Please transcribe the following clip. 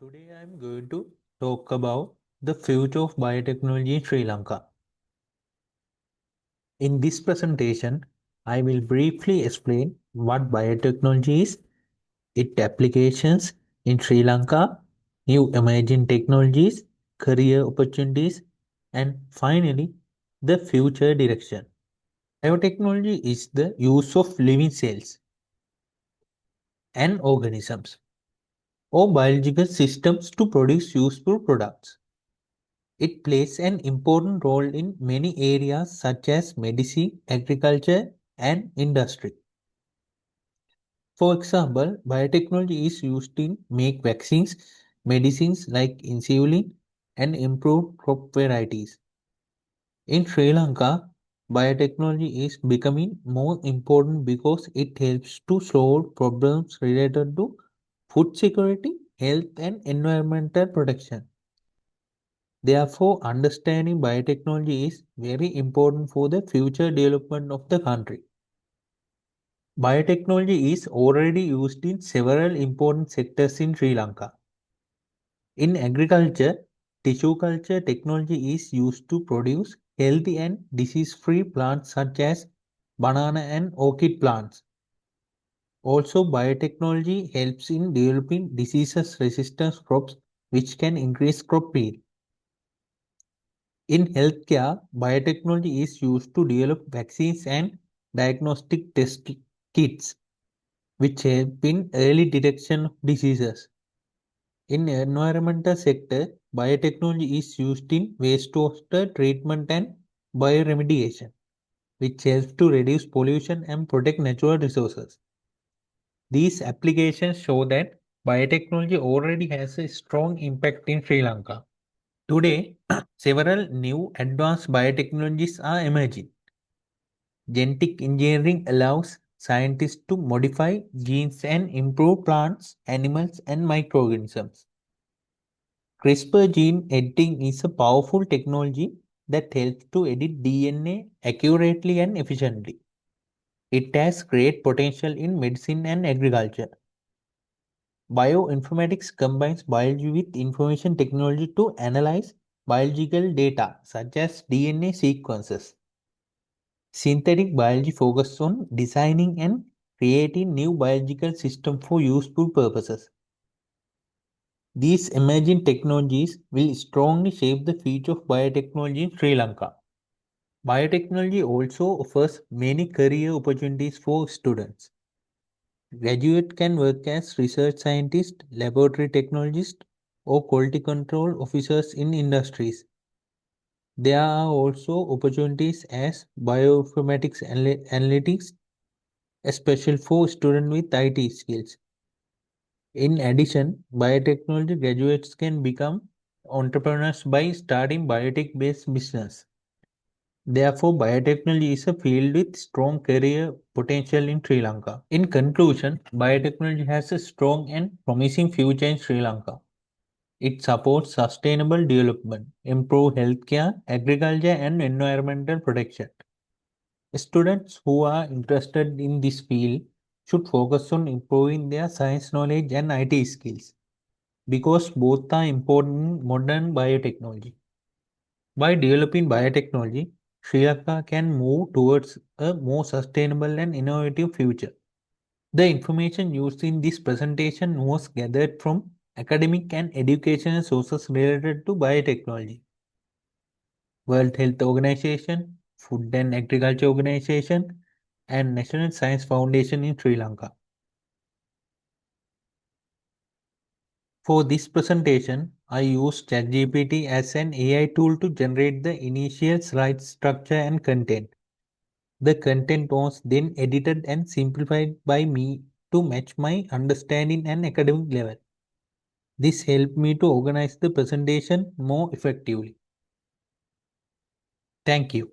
Today I am going to talk about the future of biotechnology in Sri Lanka. In this presentation, I will briefly explain what biotechnology is, its applications in Sri Lanka, new emerging technologies, career opportunities, and finally, the future direction. Biotechnology is the use of living cells and organisms or biological systems to produce useful products. It plays an important role in many areas such as medicine, agriculture, and industry. For example, biotechnology is used in make vaccines, medicines like insulin, and improve crop varieties. In Sri Lanka, biotechnology is becoming more important because it helps to solve problems related to food security, health, and environmental protection. Therefore, understanding biotechnology is very important for the future development of the country. Biotechnology is already used in several important sectors in Sri Lanka. In agriculture, tissue culture technology is used to produce healthy and disease-free plants such as banana and orchid plants. Also, biotechnology helps in developing diseases-resistant crops which can increase crop yield. In healthcare, biotechnology is used to develop vaccines and diagnostic test kits, which help in early detection of diseases. In environmental sector, biotechnology is used in wastewater treatment and bioremediation, which helps to reduce pollution and protect natural resources. These applications show that biotechnology already has a strong impact in Sri Lanka. Today, several new advanced biotechnologies are emerging. Genetic engineering allows scientists to modify genes and improve plants, animals, and microorganisms. CRISPR gene editing is a powerful technology that helps to edit DNA accurately and efficiently. It has great potential in medicine and agriculture. Bioinformatics combines biology with information technology to analyze biological data such as DNA sequences. Synthetic biology focuses on designing and creating new biological systems for useful purposes. These emerging technologies will strongly shape the future of biotechnology in Sri Lanka. Biotechnology also offers many career opportunities for students. Graduates can work as research scientists, laboratory technologists, or quality control officers in industries. There are also opportunities as bioinformatics analytics, especially for students with IT skills. In addition, biotechnology graduates can become entrepreneurs by starting biotech based business. Therefore, biotechnology is a field with strong career potential in Sri Lanka. In conclusion, biotechnology has a strong and promising future in Sri Lanka. It supports sustainable development, improve healthcare, agriculture, and environmental protection. Students who are interested in this field should focus on improving their science knowledge and IT skills because both are important in modern biotechnology. By developing biotechnology, Sri Lanka can move towards a more sustainable and innovative future. The information used in this presentation was gathered from academic and educational sources related to biotechnology. World Health Organization, Food and Agriculture Organization, and National Science Foundation in Sri Lanka. For this presentation, I used ChatGPT as an AI tool to generate the initial slide structure and content. The content was then edited and simplified by me to match my understanding and academic level. This helped me to organize the presentation more effectively. Thank you.